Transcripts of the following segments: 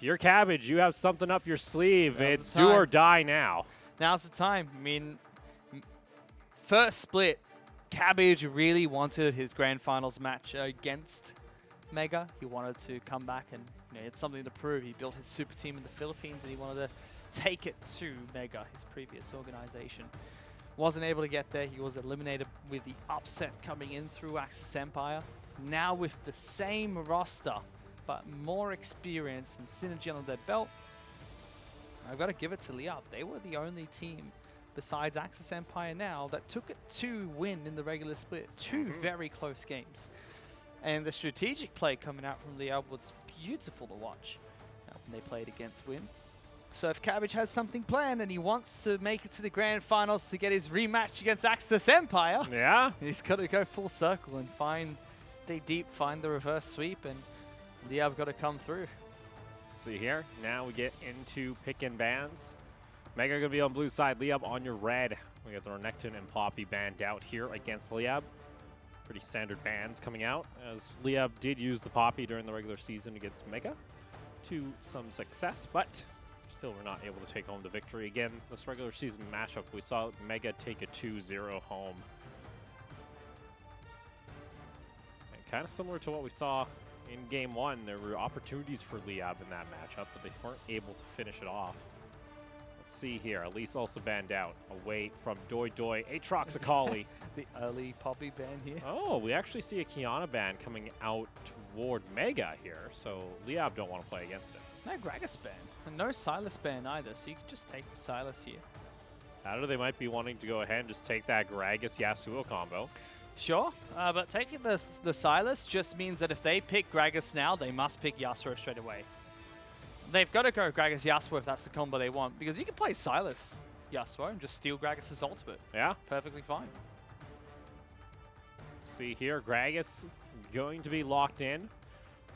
you're Cabbage, you have something up your sleeve. Now's It's the do time. or die now. Now's the time. I mean, first split, Cabbage really wanted his grand finals match against Mega. He wanted to come back and it's something to prove. He built his super team in the Philippines and he wanted to take it to Mega, his previous organization. Wasn't able to get there. He was eliminated with the upset coming in through Axis Empire. Now with the same roster, but more experience and synergy under their belt, I've got to give it to LYB. They were the only team besides Axis Empire now that took it to win in the regular split. Two very close games. And the strategic play coming out from LYB was beautiful to watch when they played against Win. So if Cabbage has something planned and he wants to make it to the grand finals to get his rematch against Axis Empire, Yeah. he's got to go full circle and find Day Deep, find the reverse sweep, and LYB got to come through. See here, now we get into pick and bans. Mega gonna be on blue side, LYB on your red. We got the Renekton and Poppy banned out here against LYB. Pretty standard bans coming out, as LYB did use the Poppy during the regular season against Mega to some success, but still we're not able to take home the victory. Again, this regular season matchup, we saw Mega take a 2-0 home. And kind of similar to what we saw in game one, there were opportunities for LYB in that matchup, but they weren't able to finish it off. Let's see here. Elise also banned out away from DAY2. Aatrox Akali. The early Poppy ban here. Oh, we actually see a Kiana ban coming out toward Mega here, so LYB don't want to play against it. No Gragas ban, and no Sylas ban either, so you can just take the Sylas here. I don't know, they might be wanting to go ahead and just take that Gragas Yasuo combo. Sure, but taking the Sylas just means that if they pick Gragas now, they must pick Yasuo straight away. They've got to go Gragas Yasuo if that's the combo they want, because you can play Sylas Yasuo and just steal Gragas' ultimate. Yeah. Perfectly fine. See here, Gragas going to be locked in,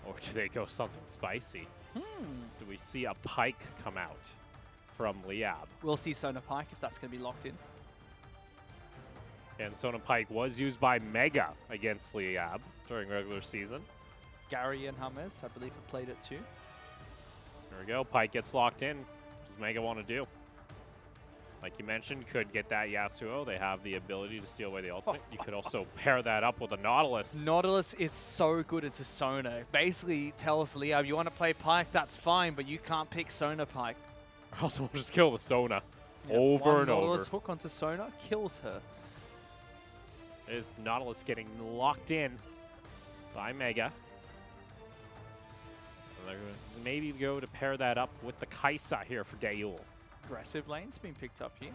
or do they go something spicy? Do we see a Pike come out from LYB? We'll see Sona Pike if that's going to be locked in. And Sona Pike was used by Mega against LYB during regular season. Gary and James, I believe, have played it too. There we go. Pike gets locked in. What does Mega want to do? Like you mentioned, could get that Yasuo. They have the ability to steal away the ultimate. You could also pair that up with a Nautilus. Nautilus is so good into Sona. It basically tells LYB, you want to play Pike, that's fine, but you can't pick Sona Pike. Also, we'll just kill the Sona over One and Nautilus over. hook onto Sona kills her. There's Nautilus getting locked in by Mega. And they're going to maybe go to pair that up with the Kaisa here for Dayul. Aggressive lane's been picked up here.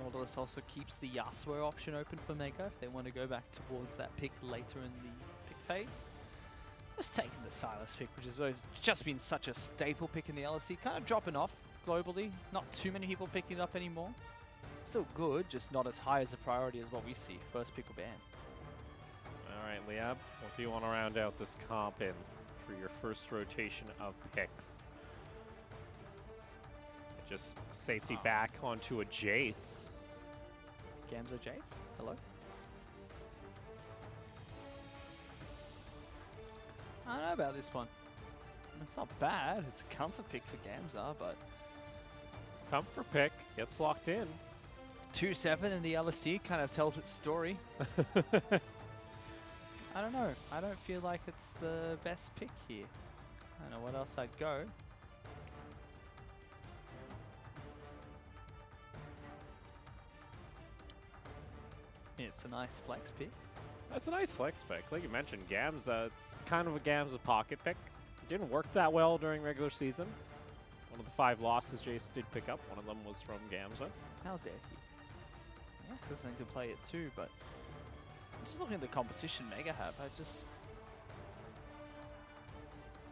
Nautilus also keeps the Yasuo option open for Mega if they want to go back towards that pick later in the pick phase. Just taking the Sylas pick, which has always just been such a staple pick in the LST, kind of dropping off globally. Not too many people picking it up anymore. Still good, just not as high as a priority as what we see. First pick or ban. All right, LYB, what do you want to round out this comp in for your first rotation of picks? Just safety back onto a Jace. Gamza Jace, hello. I don't know about this one. It's not bad. It's a comfort pick for Gamza, but Comfort pick gets locked in. 2-7 in the LST kind of tells its story. I don't know. I don't feel like it's the best pick here. I don't know what else I'd go. It's a nice flex pick. That's a nice flex pick. Like you mentioned, Gamza, it's kind of a Gamza pocket pick. It didn't work that well during regular season. One of the 5 losses Jace did pick up, one of them was from Gamza. How dare he? Axis could play it too, but I'm just looking at the composition Mega have. I just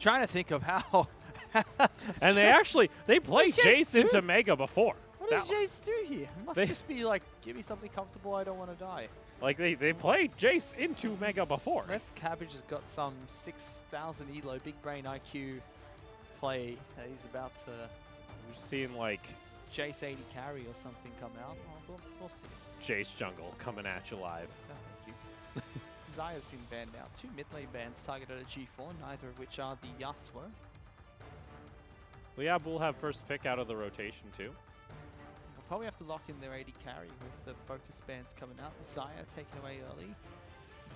trying to think of how. And they played Jace into Mega before. What does Jace do here? It must just be like, give me something comfortable, I don't want to die. Like, they played Jace into Mega before. Unless Cabbage has got some 6,000 elo, big brain IQ play that he's about to... We've seen, like... Jace 80 carry or something come out. Oh, we'll see. Jace jungle coming at you live. Oh, thank you. Zaya's been banned now. 2 mid lane bans targeted at G4, neither of which are the Yasuo. LYB will have first pick out of the rotation too. They'll probably have to lock in their AD carry with the focus bans coming out. Zaya taken away early.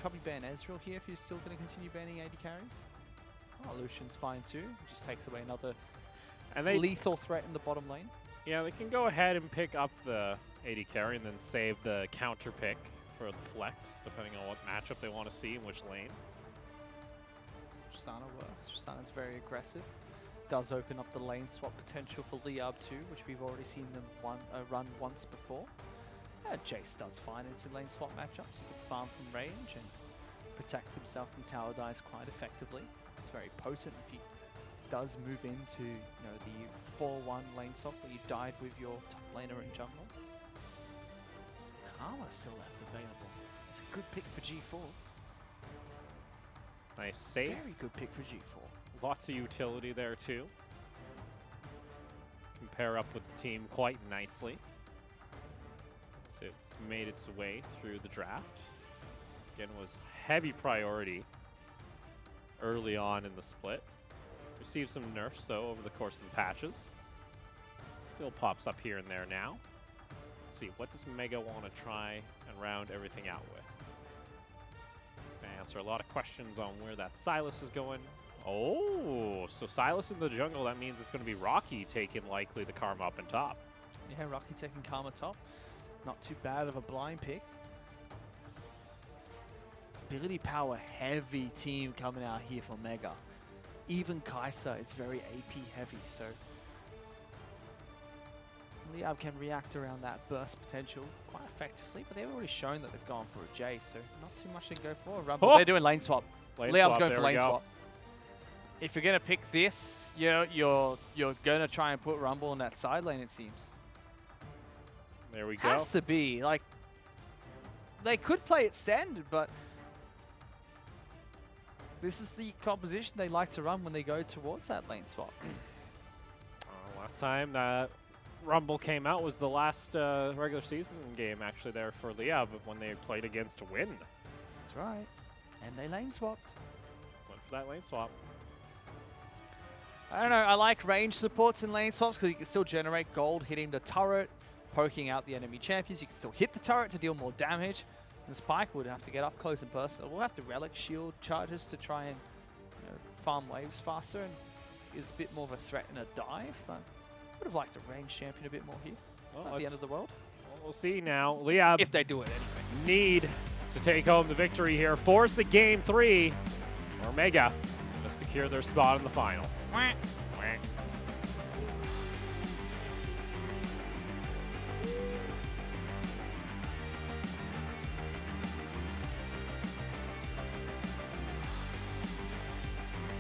Probably ban Ezreal here if you're still going to continue banning AD carries. Oh, Lucian's fine too. Just takes away another lethal threat in the bottom lane. Yeah, they can go ahead and pick up the AD carry and then save the counter pick for the flex, depending on what matchup they want to see in which lane. Tristana works. Tristana's very aggressive. Does open up the lane swap potential for LYB too, which we've already seen them run once before. Jace does fine into lane swap matchups. He can farm from range and protect himself from tower dives quite effectively. It's very potent if he does move into the 4-1 lane swap where you dive with your top laner and jungle. Karma's still left available. It's a good pick for G4. Nice save. Very good pick for G4. Lots of utility there too. Can pair up with the team quite nicely. So it's made its way through the draft. Again, was heavy priority early on in the split. Received some nerfs though over the course of the patches. Still pops up here and there now. Let's see, what does Mega want to try and round everything out with? Gonna answer a lot of questions on where that Sylas is going. Oh, so Sylas in the jungle, that means it's going to be Rocky taking likely the Karma up and top. Yeah, Rocky taking Karma top. Not too bad of a blind pick. Ability power heavy team coming out here for Mega. Even Kai'Sa is very AP heavy, so LYB can react around that burst potential quite effectively, but they've already shown that they've gone for a J, so not too much to go for. Rumble, they're doing lane swap. LYB's going for lane swap. If you're going to pick this, you're going to try and put Rumble in that side lane, it seems. There we go. Has to be. Like, they could play it standard, but this is the composition they like to run when they go towards that lane swap. Last time that Rumble came out was the last regular season game actually there for LYB when they played against Win. That's right. And they lane swapped. Went for that lane swap. I don't know. I like range supports in lane swaps because you can still generate gold hitting the turret, poking out the enemy champions. You can still hit the turret to deal more damage. And Spike would have to get up close and personal. We'll have to relic shield charges to try and farm waves faster and is a bit more of a threat in a dive. But I would have liked a range champion a bit more here. Well, at the end of the world. Well, we'll see now. LYB, if they do it anyway, need to take home the victory here. Force the game 3 or Mega to secure their spot in the final. Wah, wah.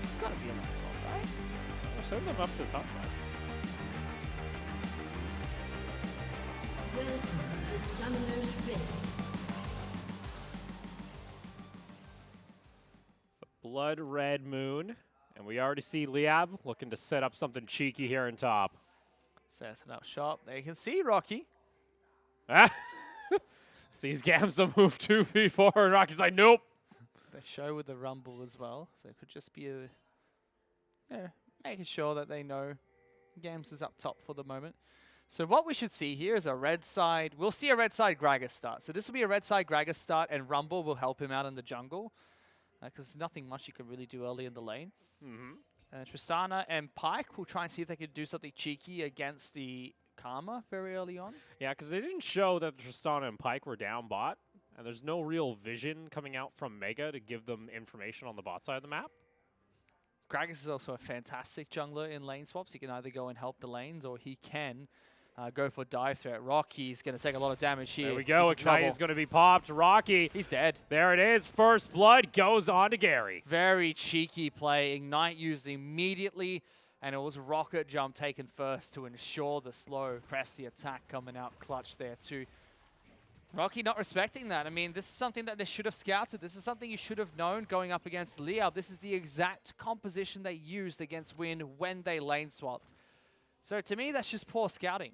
It's got to be a lane swap, right? We'll send them up to the top side. Welcome to Summoner's Rift. It's a blood red moon, and we already see LYB looking to set up something cheeky here in top. Setting up shop. They can see Rocky. Ah! Sees Gamza move 2 feet forward, and Rocky's like, nope. They show with the Rumble as well, so it could just be making sure that they know Gams is up top for the moment. So what we should see here is a red side. We'll see a red side Gragas start. So this will be a red side Gragas start, and Rumble will help him out in the jungle because there's nothing much you can really do early in the lane. Tristana and Pyke will try and see if they could do something cheeky against the Karma very early on. Yeah, because they didn't show that Tristana and Pyke were down bot, and there's no real vision coming out from Mega to give them information on the bot side of the map. Gragas is also a fantastic jungler in lane swaps. He can either go and help the lanes, or he can go for dive threat. Rocky's going to take a lot of damage here. There we go. Ignite is going to be popped. Rocky. He's dead. There it is. First blood goes on to Gary. Very cheeky play. Ignite used immediately, and it was rocket jump taken first to ensure the slow. Press the attack coming out clutch there too. Rocky not respecting that. I mean, this is something that they should have scouted. This is something you should have known going up against LYB. This is the exact composition they used against Win when they lane swapped. So to me, that's just poor scouting.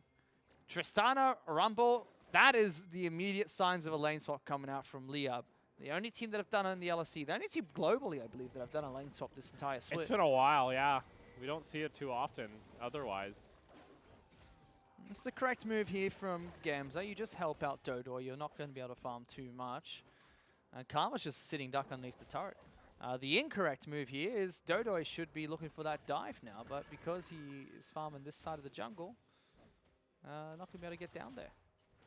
Tristana, Rumble, that is the immediate signs of a lane swap coming out from LYB. The only team that have done it in the LST. The only team globally, I believe, that have done a lane swap this entire split. It's been a while, yeah. We don't see it too often otherwise. It's the correct move here from Gamza. You just help out Dodo. You're not going to be able to farm too much. And Karma's just sitting duck underneath the turret. The incorrect move here is Dodo should be looking for that dive now, but because he is farming this side of the jungle, not going to be able to get down there.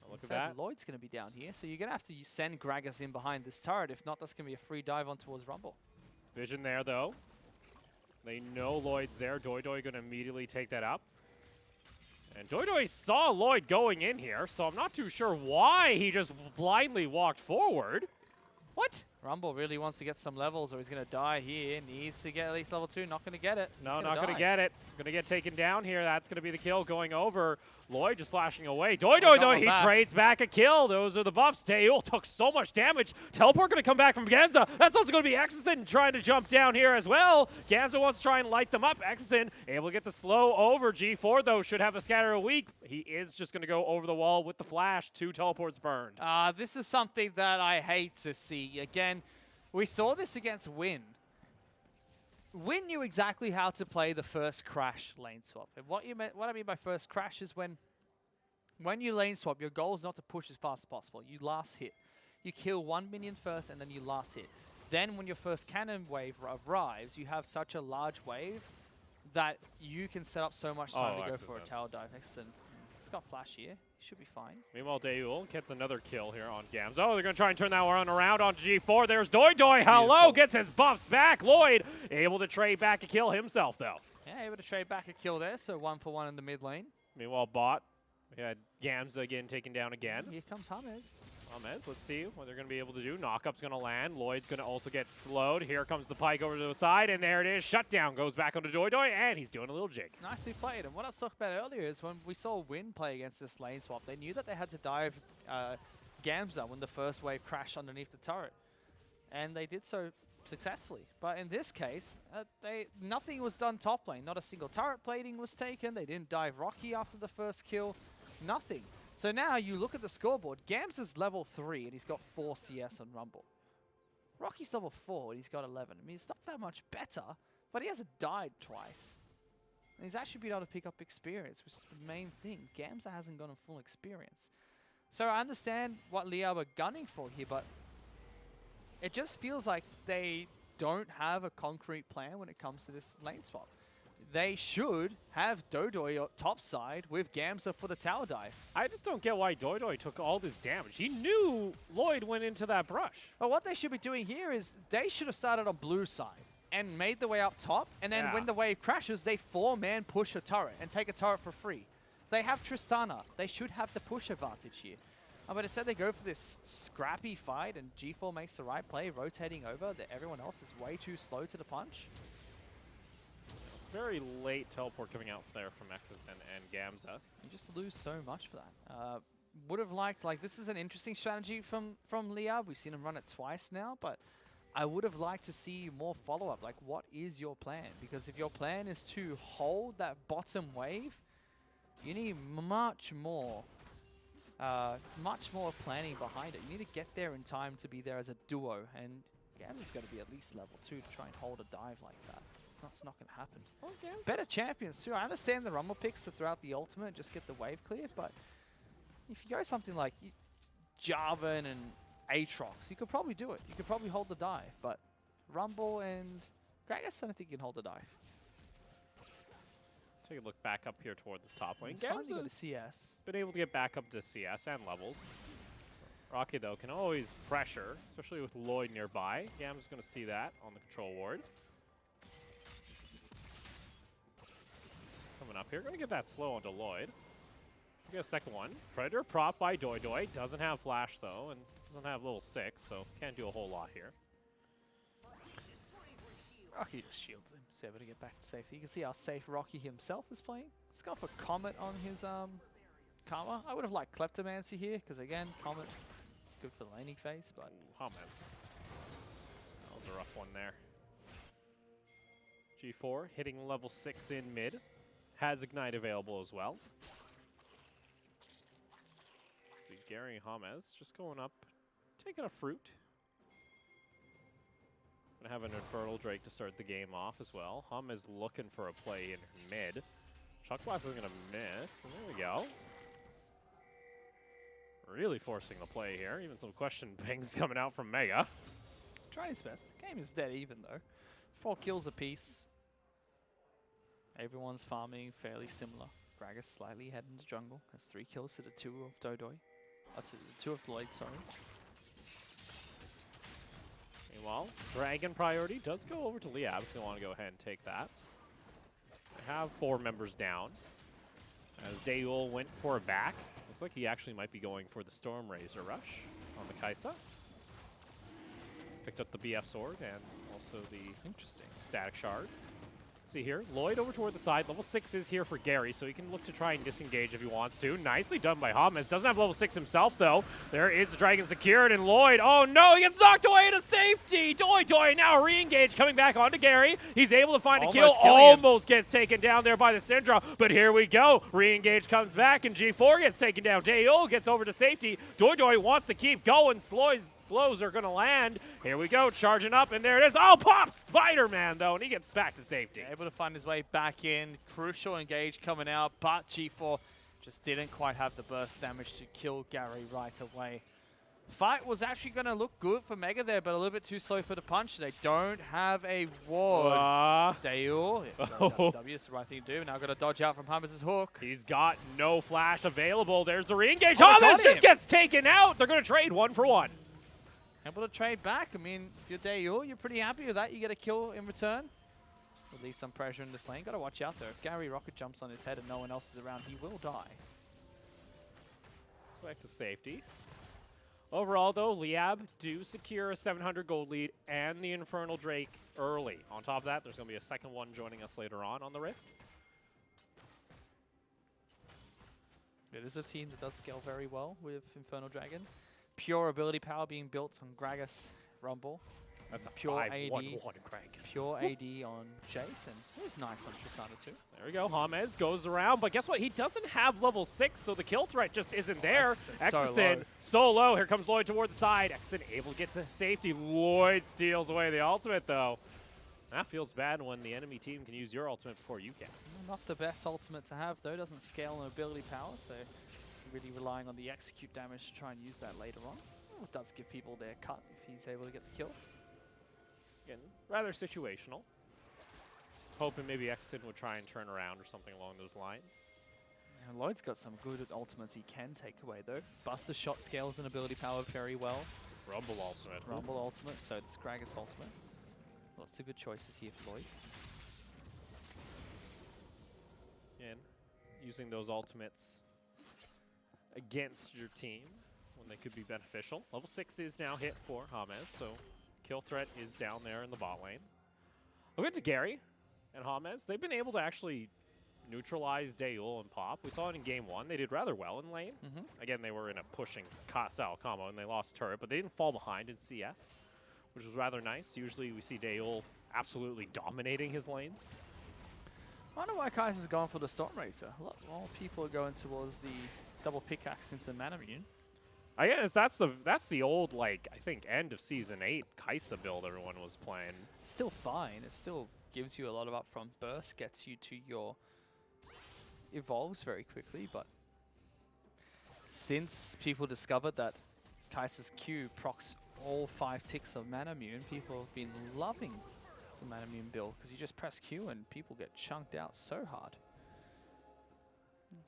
Look Instead, at that. Lloyd's going to be down here, so you're going to have to send Gragas in behind this turret. If not, that's going to be a free dive on towards Rumble. Vision there, though. They know Lloyd's there. Doidoi going to immediately take that up. And Doidoi saw Lloyd going in here, so I'm not too sure why he just blindly walked forward. What? Rumble really wants to get some levels or he's going to die here. Needs to get at least level 2. Not going to get it. No, not going to get it. Going to get taken down here. That's going to be the kill going over. Lloyd just flashing away. Doidoi, though, he trades back a kill. Those are the buffs. DAY2 took so much damage. Teleport going to come back from Gamza. That's also going to be Exison trying to jump down here as well. Gamza wants to try and light them up. Exison able to get the slow over. G4, though, should have a scatter a week. He is just going to go over the wall with the flash. 2 teleports burned. This is something that I hate to see. Again, we saw this against Win. Win knew exactly how to play the first crash lane swap. And what I mean by first crash is when you lane swap, your goal is not to push as fast as possible. You last hit. You kill 1 minion first and then you last hit. Then when your first cannon wave arrives, you have such a large wave that you can set up so much time to go for a tower dive. Excellent. He's got flash here. Should be fine. Meanwhile, DAY2 gets another kill here on Gams. Oh, they're going to try and turn that one around onto G4. There's Doidoi. Hello, gets his buffs back. Lloyd able to trade back a kill himself, though. Yeah, able to trade back a kill there, so 1 for 1 in the mid lane. Meanwhile, bot. We had Gamza again taken down again. Here comes James. James, let's see what they're going to be able to do. Knockup's going to land. Lloyd's going to also get slowed. Here comes the pike over to the side, and there it is. Shutdown goes back onto Doidoi, and he's doing a little jig. Nicely played. And what I was talking about earlier is when we saw Win play against this lane swap, they knew that they had to dive Gamza when the first wave crashed underneath the turret. And they did so successfully. But in this case, nothing was done top lane. Not a single turret plating was taken. They didn't dive Rocky after the first kill. Nothing. So now you look at the scoreboard. Gams is level 3 and he's got 4 CS on Rumble. Rocky's level 4 and he's got 11. I mean, it's not that much better, but he hasn't died twice. And he's actually been able to pick up experience, which is the main thing. Gamza hasn't gotten full experience. So I understand what LYB are gunning for here, but it just feels like they don't have a concrete plan when it comes to this lane swap. They should have Doidoi topside with Gamza for the tower dive. I just don't get why Doidoi took all this damage. He knew Lloyd went into that brush. But what they should be doing here is they should have started on blue side and made the way up top, and then when the wave crashes, they 4-man push a turret and take a turret for free. They have Tristana. They should have the push advantage here. But instead they go for this scrappy fight, and G4 makes the right play, rotating over. Everyone else is way too slow to the punch. Very late teleport coming out there from Exis and Gamza. You just lose so much for that. Would have liked, like, this is an interesting strategy from LYB. We've seen him run it twice now, but I would have liked to see more follow-up. Like, what is your plan? Because if your plan is to hold that bottom wave, you need much more planning behind it. You need to get there in time to be there as a duo, and Gamza's got to be at least level 2 to try and hold a dive like that. That's not going to happen. Okay. Better champions too. I understand the Rumble picks to throw out the ultimate and just get the wave cleared, but if you go something like Jarvan and Aatrox, you could probably do it. You could probably hold the dive, but Rumble and Gragas, I don't think you can hold the dive. Take a look back up here toward this top lane. It's fine to go to CS. Been able to get back up to CS and levels. Rocky, though, can always pressure, especially with Lloyd nearby. Gam's going to see that on the control ward. Coming up here. Going to get that slow onto Lloyd. Get a second one. Predator prop by Doidoi. Doesn't have flash, though, and doesn't have level 6, so can't do a whole lot here. Rocky just shields him. He's able to get back to safety. You can see how safe Rocky himself is playing. He's gone for Comet on his Karma. I would have liked Kleptomancy here, because again, Comet, good for the laning phase, but... James. That was a rough one there. G4 hitting level 6 in mid. Has Ignite available as well. See Gary James just going up, taking a fruit. Gonna have an Infernal Drake to start the game off as well. Hum is looking for a play in mid. Shock Blast isn't gonna miss. And there we go. Really forcing the play here. Even some question pings coming out from Mega. Trying his best. Game is dead even though. 4 kills apiece. Everyone's farming fairly similar. Gragas slightly ahead in the jungle. Has 3 kills to the 2 of DAY2. That's the 2 of LYB, sorry. Meanwhile, Dragon priority does go over to LYB if they want to go ahead and take that. They have 4 members down. As DAY2 went for a back. Looks like he actually might be going for the Storm Razor Rush on the Kai'Sa. Picked up the BF Sword and also the Interesting Static Shard. Let's see here, Lloyd over toward the side. Level 6 is here for Gary, so he can look to try and disengage if he wants to. Nicely done by Hamas. Doesn't have level 6 himself, though. There is the Dragon secured, and Lloyd, oh no, he gets knocked away to safety. DAY2 now re-engage, coming back onto Gary. He's able to find a kill. Almost gets taken down there by the Syndra, but here we go. Re-engage comes back, and G4 gets taken down. DAY2 gets over to safety. DAY2 wants to keep going. Slows are going to land. Here we go, charging up, and there it is. Oh, pops! Spider-Man, though, and he gets back to safety. Able to find his way back in. Crucial engage coming out, but G4 just didn't quite have the burst damage to kill Gary right away. Fight was actually going to look good for Mega there, but a little bit too slow for the punch. They don't have a ward. DAY2, W is the right thing to do. Now got to dodge out from Hamas' hook. He's got no flash available. There's the re-engage. Oh, Hamas just gets taken out. They're going to trade 1 for 1. Able to trade back. I mean, if you're DAY2, you're pretty happy with that. You get a kill in return. At least some pressure in this lane. Got to watch out though. If Gary Rocket jumps on his head and no one else is around, he will die. Back to safety. Overall, though, LYB do secure a 700 gold lead and the Infernal Drake early. On top of that, there's going to be a second one joining us later on the Rift. It is a team that does scale very well with Infernal Dragon. Pure ability power being built on Gragas Rumble. That's a pure 5-1-1 AD. Pure AD on Jace, and it's nice on Tristana too. There we go. James goes around, but guess what? He doesn't have level 6, so the kill threat just isn't there. Exison so low. Here comes Lloyd toward the side. Exison able to get to safety. Lloyd steals away the ultimate, though. That feels bad when the enemy team can use your ultimate before you can. Not the best ultimate to have, though. Doesn't scale on ability power, so really relying on the execute damage to try and use that later on. It does give people their cut if he's able to get the kill. Again, rather situational. Just hoping maybe Exton would try and turn around or something along those lines. And Lloyd's got some good ultimates he can take away, though. Buster shot scales and ability power very well. Rumble ultimate. Rumble ultimate, so does Gragas ultimate. Lots of good choices here for Lloyd. And using those ultimates against your team when they could be beneficial. Level 6 is now hit for James, so kill threat is down there in the bot lane. I'll get to Gary and James. They've been able to actually neutralize DAY2 and Pop. We saw it in game 1. They did rather well in lane. Again, they were in a pushing style combo and they lost turret, but they didn't fall behind in CS, which was rather nice. Usually we see DAY2 absolutely dominating his lanes. I wonder why Kai'Sa's gone for the Storm Razor. A lot more people are going towards the double pickaxe into Manamune. I guess that's the old, like, I think end of season 8 Kai'Sa build everyone was playing. It's still fine. It still gives you a lot of upfront burst, gets you to your evolves very quickly, but since people discovered that Kai'Sa's Q procs all 5 ticks of Manamune, people have been loving the Manamune build because you just press Q and people get chunked out so hard.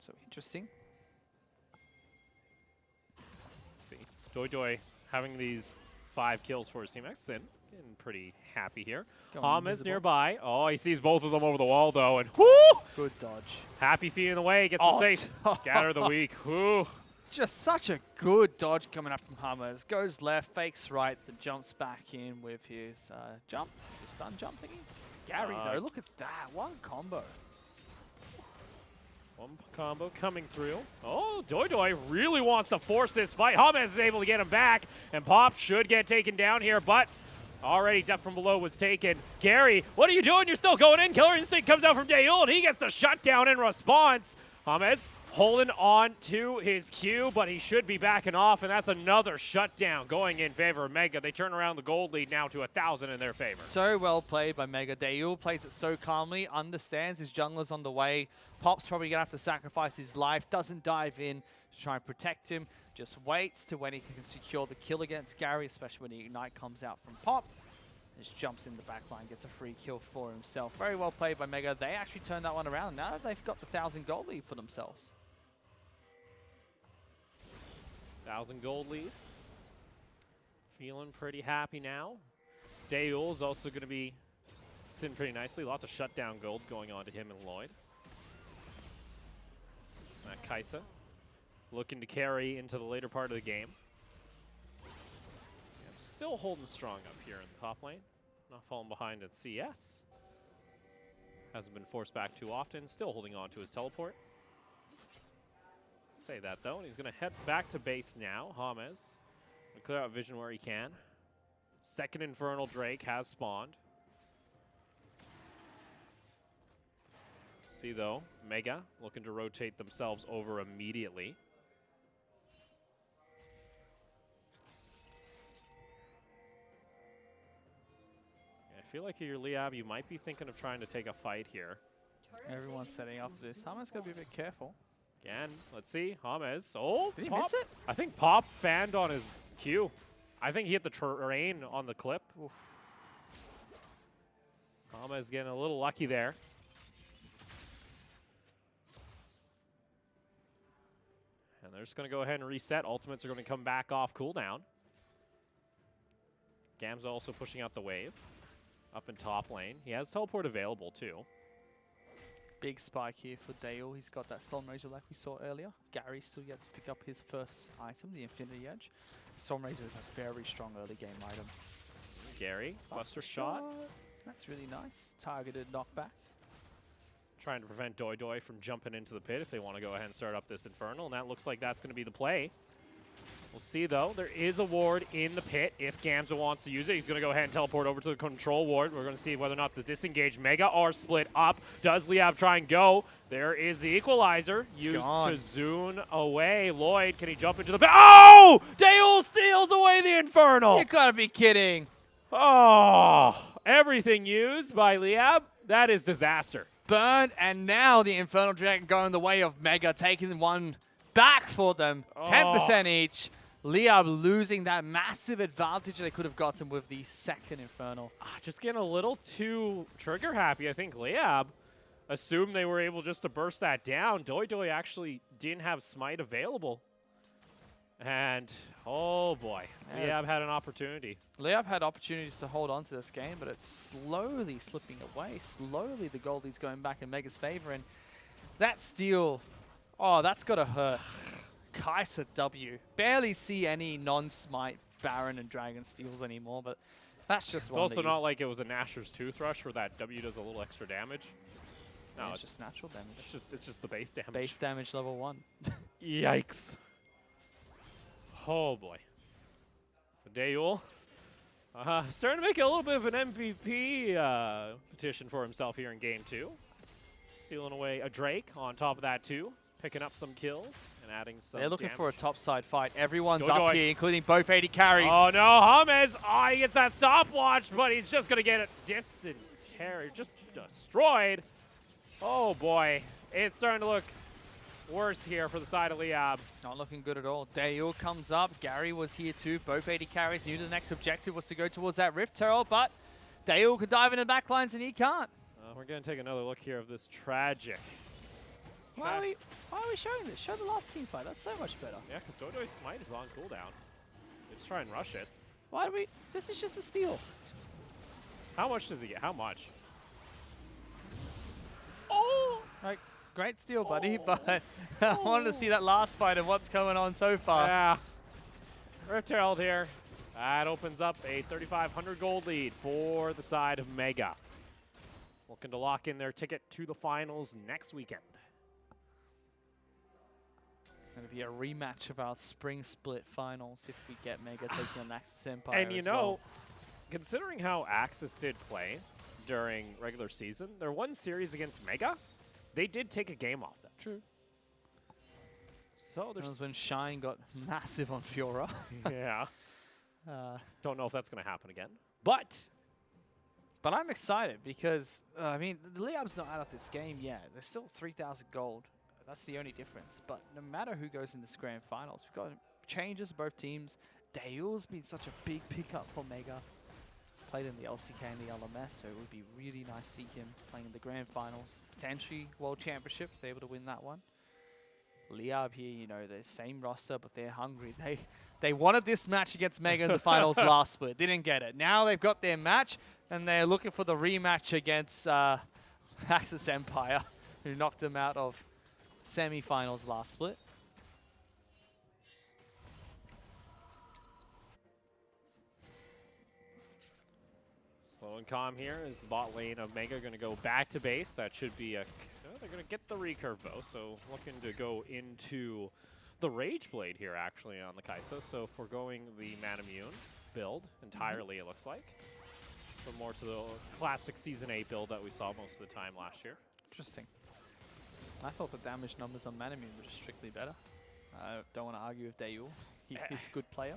So interesting. See, DAY2 having these 5 kills for his team. Exton getting pretty happy here. Hamas nearby. Oh, he sees both of them over the wall, though, and whoo! Good dodge. Happy feet in the way, gets some safe. Scatter of the week. Whoo! Just such a good dodge coming up from Hamas. Goes left, fakes right, then jumps back in with his jump, his stun jump thingy. Gary, though, look at that. One combo. One combo coming through. Oh, DAY2 really wants to force this fight. Hamas is able to get him back, and Pop should get taken down here, but already Death from Below was taken. Gary, what are you doing? You're still going in. Killer Instinct comes out from DAY2, and he gets the shutdown in response. Hamas holding on to his Q, but he should be backing off, and that's another shutdown going in favor of Mega. They turn around the gold lead now to 1,000 in their favor. So well played by Mega. DAY2 plays it so calmly, understands his jungler's on the way. Pop's probably going to have to sacrifice his life, doesn't dive in to try and protect him, just waits to when he can secure the kill against Gary, especially when the Ignite comes out from Pop. Just jumps in the back line, gets a free kill for himself. Very well played by Mega. They actually turned that one around. Now they've got the 1,000 gold lead for themselves. 1,000 gold lead. Feeling pretty happy now. DAY2 is also going to be sitting pretty nicely. Lots of shutdown gold going on to him and Lloyd. Kaisa looking to carry into the later part of the game. Yeah, still holding strong up here in the top lane. Not falling behind at CS. Hasn't been forced back too often. Still holding on to his teleport. Say that though, and he's going to head back to base now. James will clear out vision where he can. Second Infernal Drake has spawned. See though, Mega looking to rotate themselves over immediately. I feel like if you're LYB, you might be thinking of trying to take a fight here. Everyone's setting up for this. James got to be a bit careful. Again, let's see. James. Oh, did he Pop. miss it? I think Pop fanned on his Q. I think he hit the terrain on the clip. Oof. James getting a little lucky there. And they're just going to go ahead and reset. Ultimates are going to come back off cooldown. Gamza also pushing out the wave. Up in top lane. He has teleport available too. Big spike here for DAY2. He's got that Storm Razor like we saw earlier. Gary still yet to pick up his first item, the Infinity Edge. Storm Razor is a very strong early game item. Gary, Buster shot. That's really nice. Targeted knockback. Trying to prevent DAY2 from jumping into the pit if they want to go ahead and start up this Infernal, and that looks like that's going to be the play. We'll see, though. There is a ward in the pit if Gamza wants to use it. He's going to go ahead and teleport over to the control ward. We're going to see whether or not the disengaged Mega are split up. Does LYB try and go? There is the equalizer used to zoom away. Lloyd, can he jump into the pit? Oh! DAY2 steals away the Infernal! You gotta be kidding. Oh! Everything used by LYB. That is disaster. Burned, and now the Infernal Dragon going the way of Mega, taking one back for them. 10% each. LYB losing that massive advantage they could have gotten with the second Infernal. Just getting a little too trigger happy. I think LYB assumed they were able just to burst that down. DAY2 actually didn't have Smite available. And, oh boy, LYB had an opportunity. LYB had opportunities to hold on to this game, but it's slowly slipping away. Slowly the gold lead's going back in Mega's favor, and that steal, oh, that's got to hurt. Kaisa W. Barely see any non-smite Baron and Dragon steals anymore, but that's just It's also not like it was a Nashor's Toothrush where that W does a little extra damage. No, yeah, it's just natural damage. It's just the base damage. Base damage level 1. Yikes. Oh boy. So DAY2 starting to make a little bit of an MVP petition for himself here in game 2. Stealing away a Drake on top of that too. Picking up some kills and adding some They're looking damage. for a topside fight. Everyone's Go up Doi. here, including both 80 carries. Oh no, James! Oh, he gets that stopwatch, but he's just gonna get it dysenteric, just destroyed. Oh boy, it's starting to look worse here for the side of LYB. Not looking good at all. DAY2 comes up. Gary was here too. Both 80 carries. Knew the next objective was to go towards that Rift Turtle, but DAY2 could dive into the backlines and he can't. We're gonna take another look here of this tragic. Why are we showing this? Show the last team fight. That's so much better. Yeah, because DAY2's Smite is on cooldown. Let's try and rush it. Why do we? This is just a steal. How much does he get? How much? Oh! Like, great steal, buddy, but I wanted to see that last fight and what's going on so far. Yeah. Rift Herald here. That opens up a 3,500 gold lead for the side of Mega. Looking to lock in their ticket to the finals next weekend. Going to be a rematch of our spring split finals if we get Mega taking on Axis Empire. And you know, considering how Axis did play during regular season, their one series against Mega, they did take a game off them. True. So That there's was when Shine got massive on Fiora. yeah. Uh, Don't know if that's going to happen again. But But I'm excited because, I mean, the LYB's not out of this game yet. There's still 3,000 gold. That's the only difference. But no matter who goes in this grand finals, we've got changes both teams. DAY2's been such a big pickup for Mega. Played in the LCK and the LMS, so it would be really nice to see him playing in the grand finals. Potentially World Championship if they're able to win that one. LYB here, you know, they're same roster, but they're hungry. They wanted this match against Mega in the finals last split. Didn't get it. Now they've got their match, and they're looking for the rematch against Axis Empire, who knocked them out of semi-finals last split. slow and calm here is the bot lane of Mega going to go back to base. That should be a... Oh, they're going to get the recurve bow, so looking to go into the Rage Blade here actually on the Kaisa. So foregoing the Manamune build entirely, it looks like. But more to the classic Season 8 build that we saw most of the time last year. Interesting. I thought the damage numbers on Manamune were just strictly better. I don't want to argue with DAY2. He's a good player.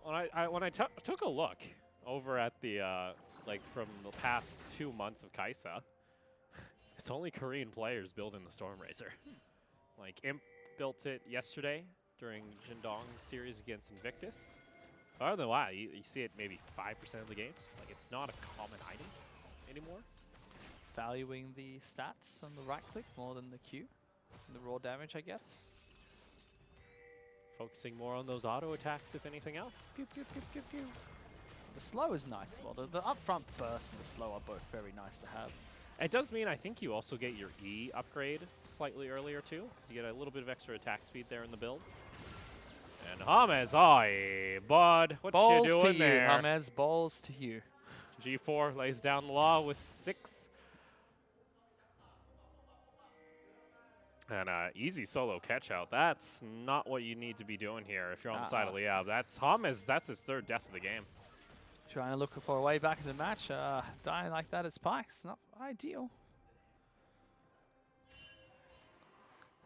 When I took a look over at the, like from the past 2 months of Kaisa, it's only Korean players building the Stormrazor. Like Imp built it yesterday during Jindong's series against Invictus. Other than that, you see it maybe 5% of the games. Like it's not a common item anymore. Valuing the stats on the right click more than the Q. And the raw damage, I guess. Focusing more on those auto attacks, if anything else. Pew, pew, pew, pew, pew. The slow is nice. Well, the upfront burst and the slow are both very nice to have. It does mean I think you also get your E upgrade slightly earlier too, because you get a little bit of extra attack speed there in the build. And James, aye, bud, what Balls you to doing you, there? James. Balls to you. G4 lays down the law with 6. And easy solo catch out. That's not what you need to be doing here if you're on the side of LYB. That's James, that's his 3rd death of the game. Trying to look for a way back in the match. Dying like that at Spikes, not ideal.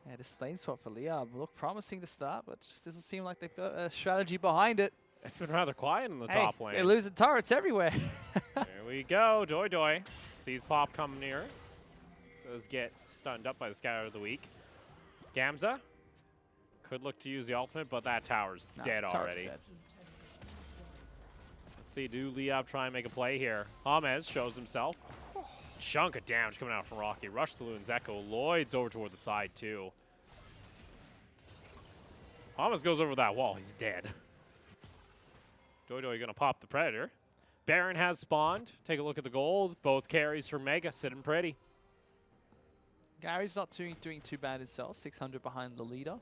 Yeah, this lane swap for LYB look promising to start, but just doesn't seem like they've got a strategy behind it. It's been rather quiet in the Hey, top lane. they're losing turrets everywhere. There we go. DAY2 sees Pop come near. Does get stunned up by the Scatter of the Week. Gamza could look to use the ultimate, but that tower's dead already. Dead. Let's see, do LYB try and make a play here? James shows himself. Chunk of damage coming out from Rocky. Rush the Loon's Echo. Lloyd's over toward the side, too. James goes over that wall. He's dead. DAY2 going to pop the Predator. Baron has spawned. Take a look at the gold. Both carries for Mega sitting pretty. Gary's not doing too bad himself. 600 behind the leader.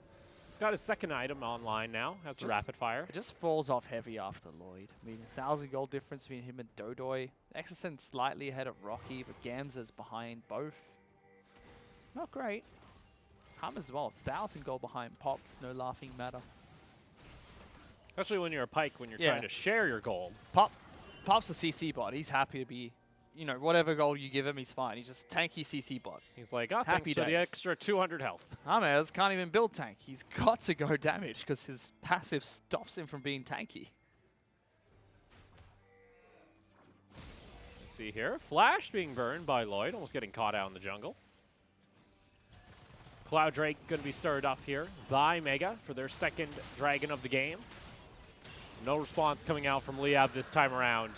He's got his 2nd item online now. Has the rapid fire. It just falls off heavy after Lloyd. I mean, 1,000 gold difference between him and DAY2. Exercise slightly ahead of Rocky, but Gamza's behind both. Not great. Hum as well. 1,000 gold behind Pop's. No laughing matter. Especially when you're a Pike, when you're trying to share your gold. Pop's a CC bot. He's happy to be, you know, whatever gold you give him, he's fine. He's just tanky CC bot. He's like, oh, Happy thanks for the days. extra 200 health. James can't even build tank. He's got to go damage because his passive stops him from being tanky. See here, Flash being burned by Lloyd, almost getting caught out in the jungle. Cloud Drake going to be stirred up here by Mega for their 2nd dragon of the game. No response coming out from LYB this time around.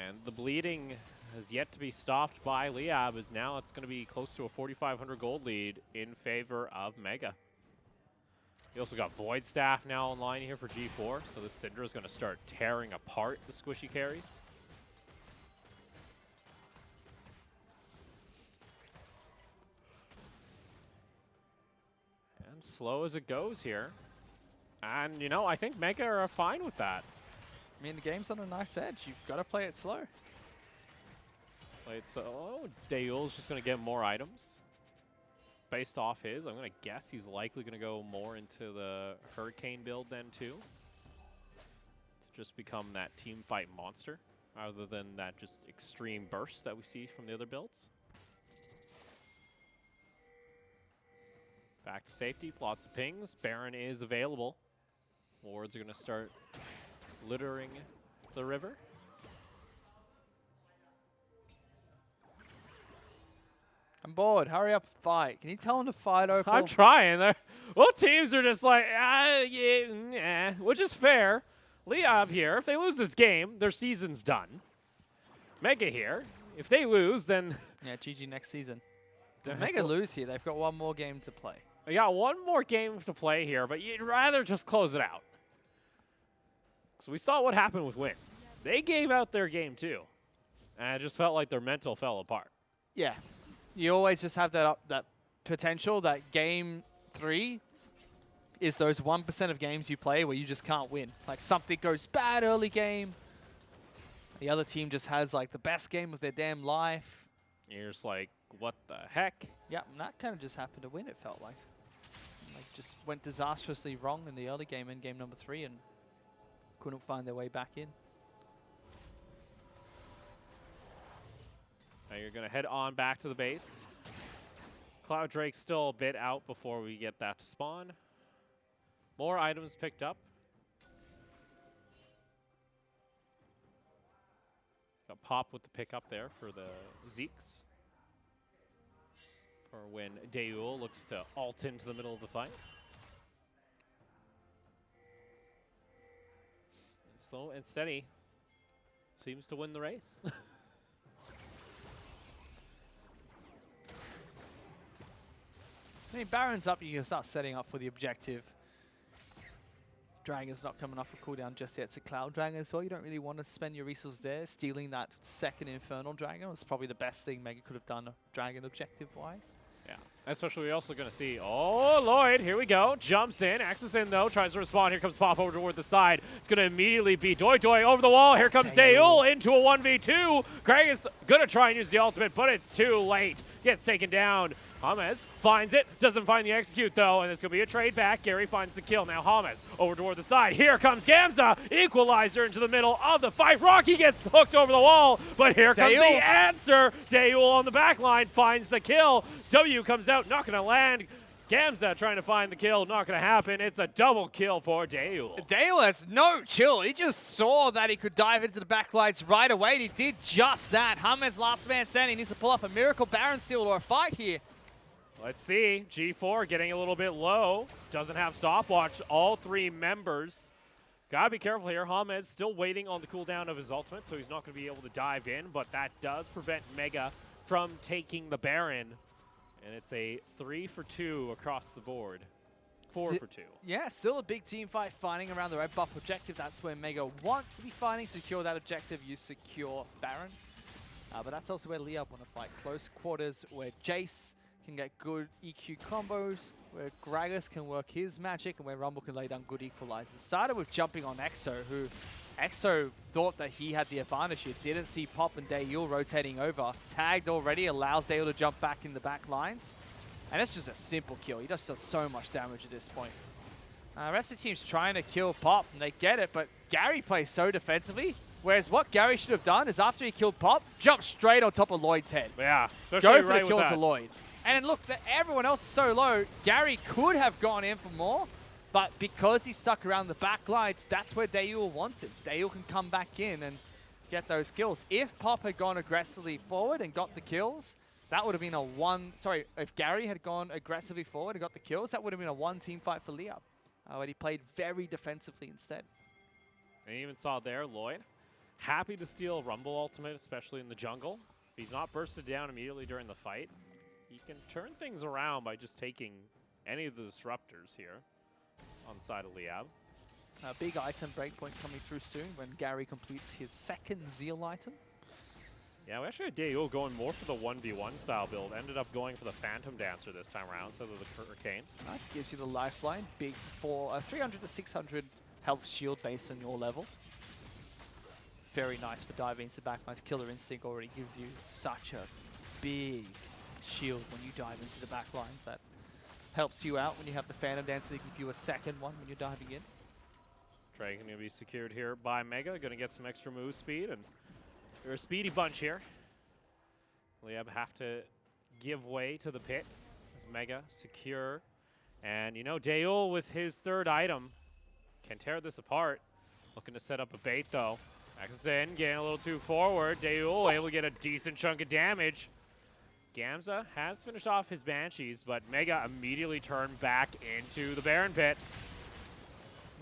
And the bleeding has yet to be stopped by LYB, as now it's going to be close to a 4,500 gold lead in favor of Mega. You also got Void Staff now online here for G4, so this Syndra is going to start tearing apart the squishy carries. And slow as it goes here. And, you know, I think Mega are fine with that. I mean, the game's on a nice edge. You've got to play it slow. Play it slow. DAY's just going to get more items. Based off his, I'm going to guess he's likely going to go more into the Hurricane build then, too. To just become that team fight monster, rather than that just extreme burst that we see from the other builds. Back to safety, lots of pings. Baron is available. Wards are going to start littering the river. I'm bored. Hurry up and fight. Can you tell him to fight, Opal? I'm trying. Both teams are just like, yeah, which is fair. LYB here, if they lose this game, their season's done. Mega here, if they lose, then... Yeah, GG next season. Mega lose here. They've got one more game to play. We got one more game to play here, but you'd rather just close it out. So we saw what happened with Win. They gave out their game too. And it just felt like their mental fell apart. Yeah. You always just have that potential that game 3 is those 1% of games you play where you just can't win. Like something goes bad early game. The other team just has like the best game of their damn life. You're just like, what the heck? Yeah, and that kind of just happened to win, it felt like. Like just went disastrously wrong in the early game in game number 3 and couldn't find their way back in. Now you're going to head on back to the base. Cloud Drake's still a bit out before we get that to spawn. More items picked up. Got Pop with the pickup there for the Zeeks. For when DAY2 looks to ult into the middle of the fight. And slow and steady seems to win the race. I mean, Baron's up, you can start setting up for the objective. Dragon's not coming off a cooldown just yet. It's a Cloud Dragon as well. You don't really want to spend your resources there. Stealing that second Infernal Dragon was probably the best thing Mega could have done Dragon objective-wise. Yeah, especially we're also going to see, oh, Lloyd, here we go. Jumps in, axes in though, tries to respond. Here comes Pop over toward the side. It's going to immediately be DAY2 over the wall. Here comes DAY2 into a 1v2. Greg is going to try and use the ultimate, but it's too late. Gets taken down. James finds it, doesn't find the execute though, and it's going to be a trade back. Gary finds the kill. Now James over toward the side. Here comes Gamza, equalizer into the middle of the fight. Rocky gets hooked over the wall, but here comes the answer. DAY2 on the back line finds the kill. W comes out, not going to land. Gamza trying to find the kill, not going to happen. It's a double kill for DAY2. DAY2 has no chill. He just saw that he could dive into the backlines right away, and he did just that. James, last man standing, needs to pull up a miracle Baron steal or a fight here. Let's see. G4 getting a little bit low. Doesn't have stopwatch. All 3 members. Gotta be careful here. James still waiting on the cooldown of his ultimate, so he's not going to be able to dive in, but that does prevent Mega from taking the Baron. And it's a 3 for 2 across the board. 4 for 2. Yeah, still a big team fight fighting around the red buff objective. That's where Mega wants to be fighting. Secure that objective, you secure Baron. But that's also where LYB want to fight. Close quarters where Jace can get good EQ combos, where Gragas can work his magic, and where Rumble can lay down good equalizers. Started with jumping on Exo, who Exo thought that he had the advantage here. Didn't see Pop and DAY2 rotating over. Tagged already, allows DAY2 to jump back in the back lines. And it's just a simple kill. He just does so much damage at this point. The rest of the team's trying to kill Pop, and they get it, but Gary plays so defensively. Whereas what Gary should have done is after he killed Pop, jump straight on top of Lloyd's head. Yeah, go for the kill to Lloyd. And look, everyone else is so low. Gary could have gone in for more, but because he's stuck around the back lines, that's where DAY2 wants it. DAY2 can come back in and get those kills. If Pop had gone aggressively forward and got the kills, that would have been a one... Sorry, if Gary had gone aggressively forward and got the kills, that would have been a one-team fight for LYB. But he played very defensively instead. And you even saw there, Lloyd, happy to steal Rumble ultimate, especially in the jungle. If he's not bursted down immediately during the fight, he can turn things around by just taking any of the disruptors here on the side of LYB. A big item breakpoint coming through soon when Gary completes his second Zeal item. Yeah, we actually had DAY2 going more for the 1v1 style build. Ended up going for the Phantom Dancer this time around instead of the Hurricane. That gives you the lifeline. Big for 300 to 600 health shield based on your level. Very nice for diving into backlines. Killer Instinct already gives you such a big shield when you dive into the backlines. That helps you out when you have the Phantom Dancer to give you a second one when you're diving in. Dragon going to be secured here by Mega. Going to get some extra move speed, and they're a speedy bunch here. LYB have to give way to the pit as Mega secure And, you know, DAY2 with his third item can tear this apart. Looking to set up a bait, though. Axis in, getting a little too forward. DAY2 able to get a decent chunk of damage. Gamza has finished off his Banshees, but Mega immediately turned back into the Baron Pit.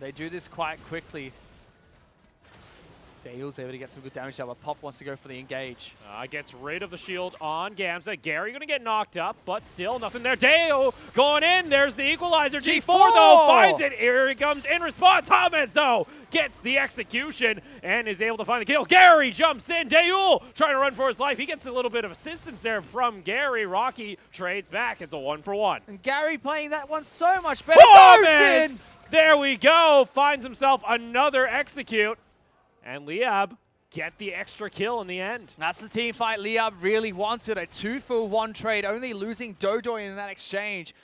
They do this quite quickly. DAY2's able to get some good damage out, but Pop wants to go for the engage. Gets rid of the shield on Gamza. Gary going to get knocked up, but still nothing there. DAY2 going in. There's the equalizer. G4 though finds it. Here he comes in response. James though gets the execution and is able to find the kill. Gary jumps in. DAY2 trying to run for his life. He gets a little bit of assistance there from Gary. Rocky trades back. It's a 1-for-1. And Gary playing that one so much better. Goes in. There we go. Finds himself another execute. And LYB get the extra kill in the end. That's the team fight LYB really wanted. A 2-for-1 trade, only losing Dodo in that exchange.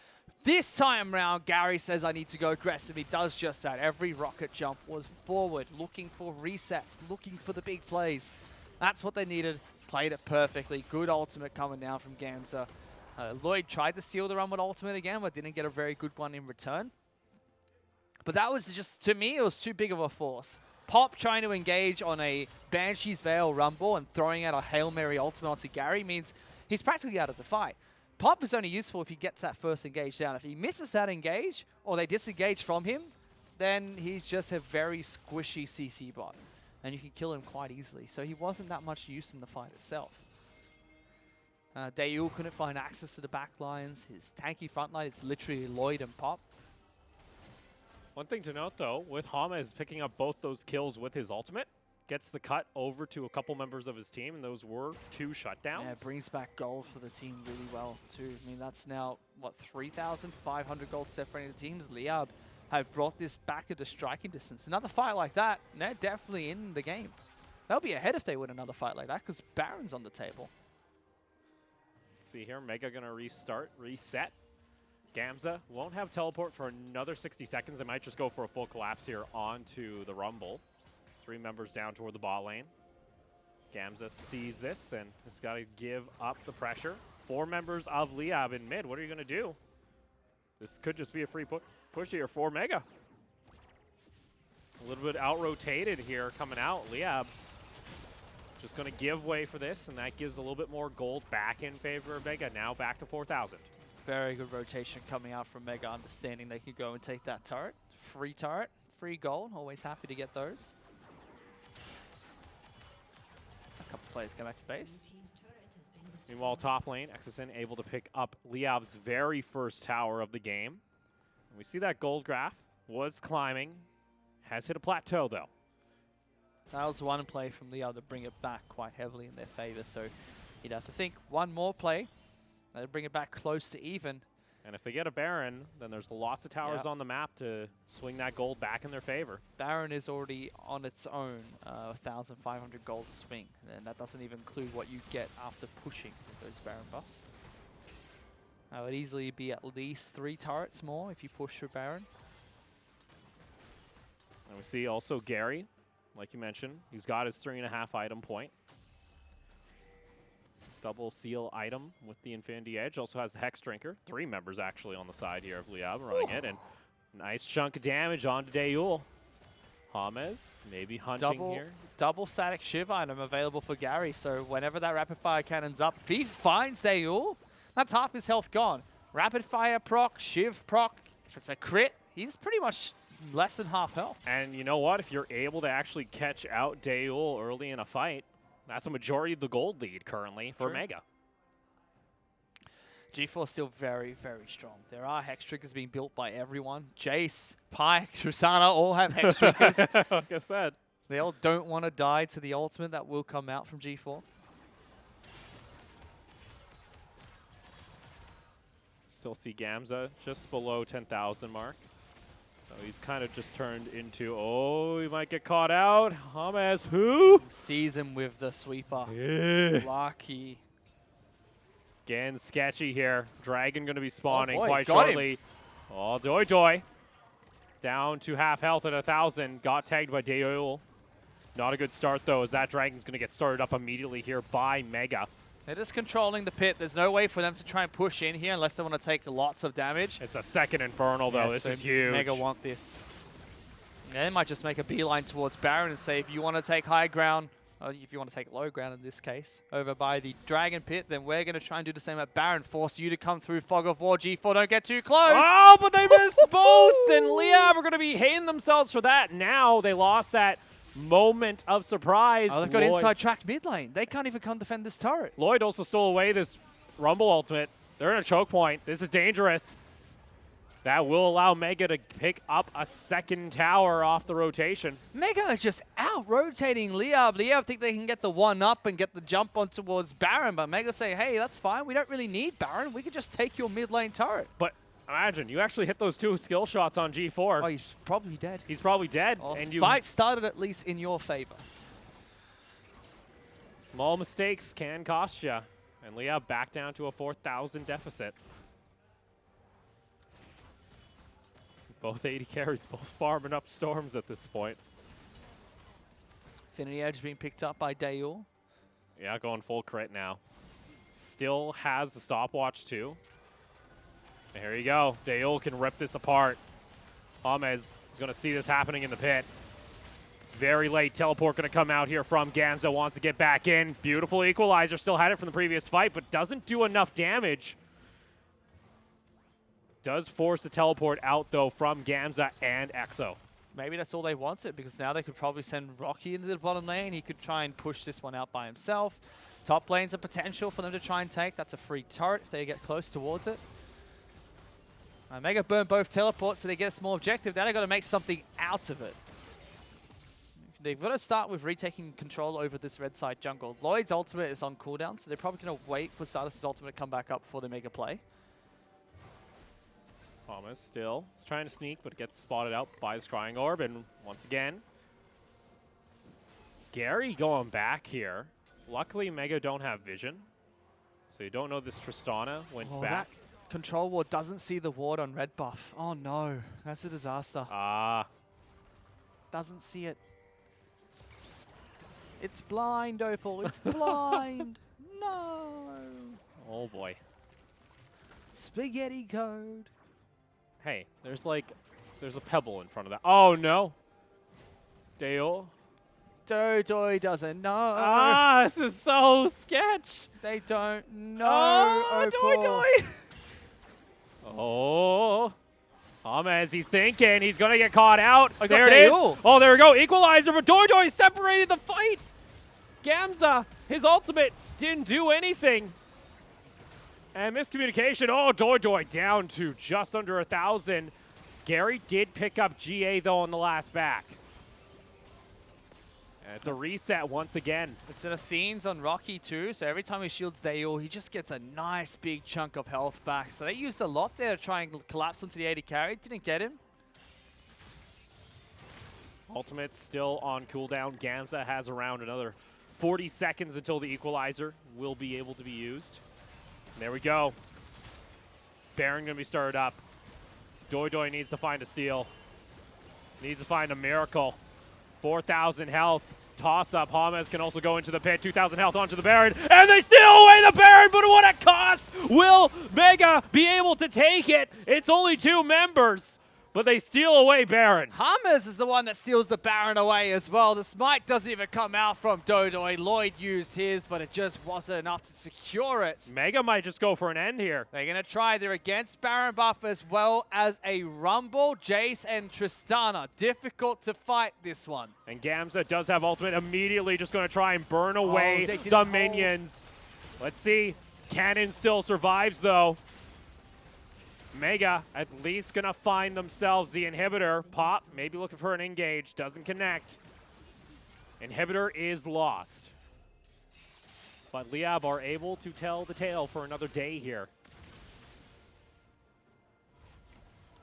This time round, Gary says, I need to go aggressive. He does just that. Every rocket jump was forward, looking for resets, looking for the big plays. That's what they needed. Played it perfectly. Good ultimate coming down from Gamza. Lloyd tried to steal the run with ultimate again, but didn't get a very good one in return. But that was just, to me, it was too big of a force. Pop trying to engage on a Banshee's Veil Rumble and throwing out a Hail Mary ultimate onto Gary means he's practically out of the fight. Pop is only useful if he gets that first engage down. If he misses that engage, or they disengage from him, then he's just a very squishy CC bot. And you can kill him quite easily. So he wasn't that much use in the fight itself. DAY2 couldn't find access to the back lines. His tanky front line is literally Lloyd and Pop. One thing to note, though, with James picking up both those kills with his ultimate, gets the cut over to a couple members of his team, and those were 2 shutdowns. Yeah, it brings back gold for the team really well, too. I mean, that's now, what, 3,500 gold separating the teams. LYB have brought this back into striking distance. Another fight like that, they're definitely in the game. They'll be ahead if they win another fight like that, because Baron's on the table. See here, Mega going to reset. Gamza won't have teleport for another 60 seconds. They might just go for a full collapse here onto the Rumble. 3 members down toward the bot lane. Gamza sees this and has got to give up the pressure. 4 members of LYB in mid. What are you going to do? This could just be a free push here for Mega. A little bit out-rotated here coming out. LYB just going to give way for this, and that gives a little bit more gold back in favor of Mega. Now back to 4,000. Very good rotation coming out from Mega, understanding they could go and take that turret. Free turret, free gold. Always happy to get those. A couple players go back to base. Meanwhile, top lane, XSN able to pick up LYB's very first tower of the game. And we see that gold graph was climbing. Has hit a plateau, though. That was one play from LYB to bring it back quite heavily in their favor. So he'd have to think one more play. They'll bring it back close to even. And if they get a Baron, then there's lots of towers on the map to swing that gold back in their favor. Baron is already on its own 1,500 gold swing. And that doesn't even include what you get after pushing with those Baron buffs. That would easily be at least 3 turrets more if you push for Baron. And we see also Gary, like you mentioned. He's got his 3.5 item point. Double seal item with the Infinity Edge. Also has the Hex Drinker. 3 members actually on the side here of LYB running it. And nice chunk of damage onto DAY2. James maybe hunting here. Double static Shiv item available for Gary. So whenever that rapid fire cannon's up, if he finds DAY2, that's half his health gone. Rapid fire proc, Shiv proc. If it's a crit, he's pretty much less than half health. And you know what? If you're able to actually catch out DAY2 early in a fight, that's a majority of the gold lead currently for Mega. G4 still very, very strong. There are Hex Triggers being built by everyone. Jace, Pyke, Tristana all have Hex Triggers. Like I said. They all don't want to die to the ultimate that will come out from G4. Still see Gamza just below 10,000 mark. So he's kind of just turned into, oh, he might get caught out. James, who? Sees him with the sweeper. Yeah. Lucky. It's getting sketchy here. Dragon going to be spawning quite got shortly. Him. Oh, Doy. Down to half health at 1,000. Got tagged by DAY2. Not a good start, though, as that Dragon's going to get started up immediately here by Mega. They're just controlling the pit. There's no way for them to try and push in here unless they want to take lots of damage. It's a second Infernal, though. Yeah, this so is huge. Mega want this. Yeah, they might just make a beeline towards Baron and say, if you want to take high ground, or if you want to take low ground in this case, over by the Dragon Pit, then we're going to try and do the same at Baron. Force you to come through Fog of War. G4, don't get too close. Oh, but they missed both, and LYB are going to be hating themselves for that. Now they lost that moment of surprise. Oh, they've got Lloyd. inside track mid lane. They can't even come defend this turret. Lloyd also stole away this Rumble ultimate. They're in a choke point. This is dangerous. That will allow Mega to pick up a second tower off the rotation. Mega is just out-rotating LYB. LYB think they can get the one-up and get the jump on towards Baron, but Mega say, hey, that's fine. We don't really need Baron. We can just take your mid lane turret. But imagine, you actually hit those 2 skill shots on G4. Oh, he's probably dead. He's probably dead. Well, and the fight started at least in your favor. Small mistakes can cost you. And LYB back down to a 4,000 deficit. Both 80 carries, both farming up storms at this point. Infinity Edge being picked up by DAY2. Yeah, going full crit now. Still has the stopwatch too. And here you go. DAY2 can rip this apart. James is going to see this happening in the pit. Very late teleport going to come out here from Gamza. Wants to get back in. Beautiful equalizer. Still had it from the previous fight, but doesn't do enough damage. Does force the teleport out, though, from Gamza and EXO. Maybe that's all they wanted, because now they could probably send Rocky into the bottom lane. He could try and push this one out by himself. Top lane's a potential for them to try and take. That's a free turret if they get close towards it. Mega burn both teleports, so they get a small objective. Now they've got to make something out of it. They've got to start with retaking control over this red side jungle. Lloyd's ultimate is on cooldown, so they're probably going to wait for Silas' ultimate to come back up before they make a play. Thomas still is trying to sneak, but gets spotted out by the Scrying Orb. And once again, Gary going back here. Luckily, Mega don't have vision, so you don't know this Tristana went back. That control ward doesn't see the ward on red buff. Oh no, that's a disaster. Doesn't see it. It's blind, Opal. It's blind. No. Oh boy. Spaghetti code. Hey, there's a pebble in front of that. Oh no. DAY2. DAY2 doesn't know. This is so sketch. They don't know. Oh, DAY2. Oh. James, he's thinking. He's going to get caught out. There it is. Oh, there we go. Equalizer, but DAY2 separated the fight. Gamza, his ultimate didn't do anything. And miscommunication. Oh, DAY2 down to just under 1,000. Gary did pick up GA, though, on the last back. And it's a reset once again. It's an Athene's on Rocky, too. So every time he shields DAY2, he just gets a nice big chunk of health back. So they used a lot there to try and collapse onto the 80 carry. Didn't get him. Ultimate's still on cooldown. Gamza has around another 40 seconds until the equalizer will be able to be used. And there we go. Baron going to be started up. DAY2 needs to find a steal. Needs to find a miracle. 4,000 health. Toss up. James can also go into the pit. 2,000 health onto the Baron. And they steal away the Baron, but what a cost! Will Mega be able to take it? It's only 2 members, but they steal away Baron. James is the one that steals the Baron away as well. The smite doesn't even come out from DAY2. Lloyd used his, but it just wasn't enough to secure it. Mega might just go for an end here. They're going to try. They're against Baron buff as well as a Rumble, Jace, and Tristana. Difficult to fight this one. And Gamza does have ultimate. Immediately just going to try and burn away they the didn't minions. Let's see. Cannon still survives, though. Mega at least going to find themselves the inhibitor. Pop, maybe looking for an engage. Doesn't connect. Inhibitor is lost. But LYB are able to tell the tale for another day here.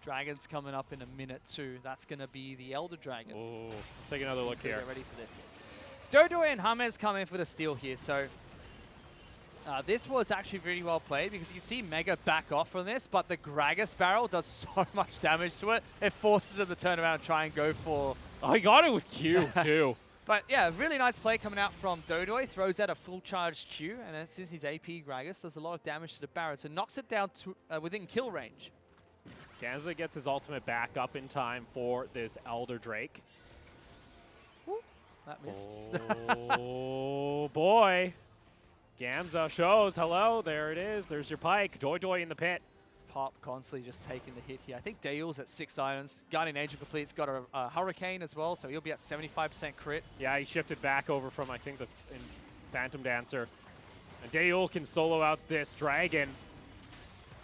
Dragon's coming up in a minute, too. That's going to be the Elder Dragon. Oh, let's take another look here. Get ready for this. DAY2 and James come in for the steal here, so this was actually really well played because you can see Mega back off from this, but the Gragas barrel does so much damage to it. It forces them to turn around and try and go for... Oh, he got it with Q, too. But yeah, really nice play coming out from DAY2. Throws out a full charge Q, and then since he's AP Gragas, does a lot of damage to the Baron. So knocks it down to within kill range. Gamza gets his ultimate back up in time for this Elder Drake. Ooh, that missed. Oh boy. Gamza shows, hello, there it is. There's your pike. DAY2 in the pit. Pop constantly just taking the hit here. I think Dale's at 6 items. Guardian Angel complete's got a Hurricane as well, so he'll be at 75% crit. Yeah, he shifted back over from, I think, the Phantom Dancer. And Dale can solo out this Dragon.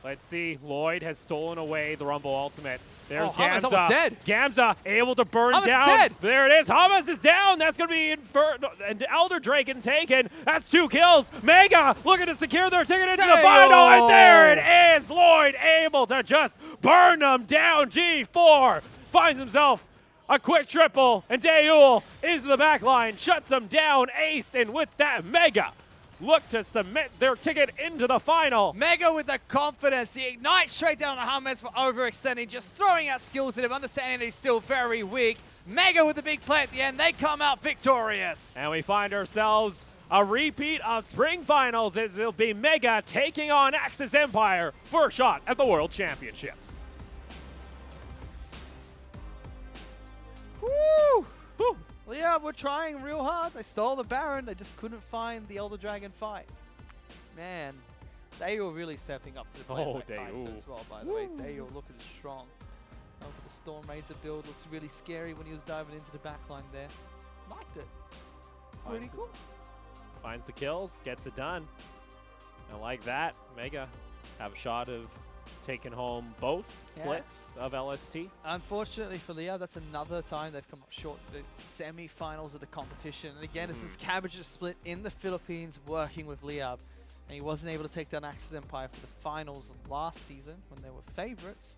Let's see, Lloyd has stolen away the Rumble ultimate. There's Hamas Gamza. almost dead. Gamza able to burn Hamas down. dead. There it is. Hamas is down. That's going to be and Elder Draken taken. That's 2 kills. Mega looking to secure their ticket into the final. And there it is. Lloyd able to just burn them down. G4 finds himself a quick triple. And Dayul into the back line. Shuts him down. Ace. And with that, Mega look to submit their ticket into the final. Mega with the confidence, the ignite straight down on Hamas for overextending, just throwing out skills at him, understanding that he's still very weak. Mega with the big play at the end, they come out victorious. And we find ourselves a repeat of Spring Finals as it'll be Mega taking on Axis Empire for a shot at the World Championship. Woo! Whew. Well, yeah, we're trying real hard. They stole the Baron. They just couldn't find the Elder Dragon fight. Man, Dayo really stepping up to the plate of that Kai'Sa as well, by the way. Dayo looking strong. For the Storm Raider build, looks really scary when he was diving into the backline there. Liked it. Pretty cool. Finds the kills, gets it done. I like that. Mega have a shot of taking home both splits of LST. Unfortunately for Leo, that's another time they've come up short in the semi-finals of the competition. And again, this is Cabbage's split in the Philippines working with Liab. And he wasn't able to take down Axis Empire for the finals last season when they were favorites.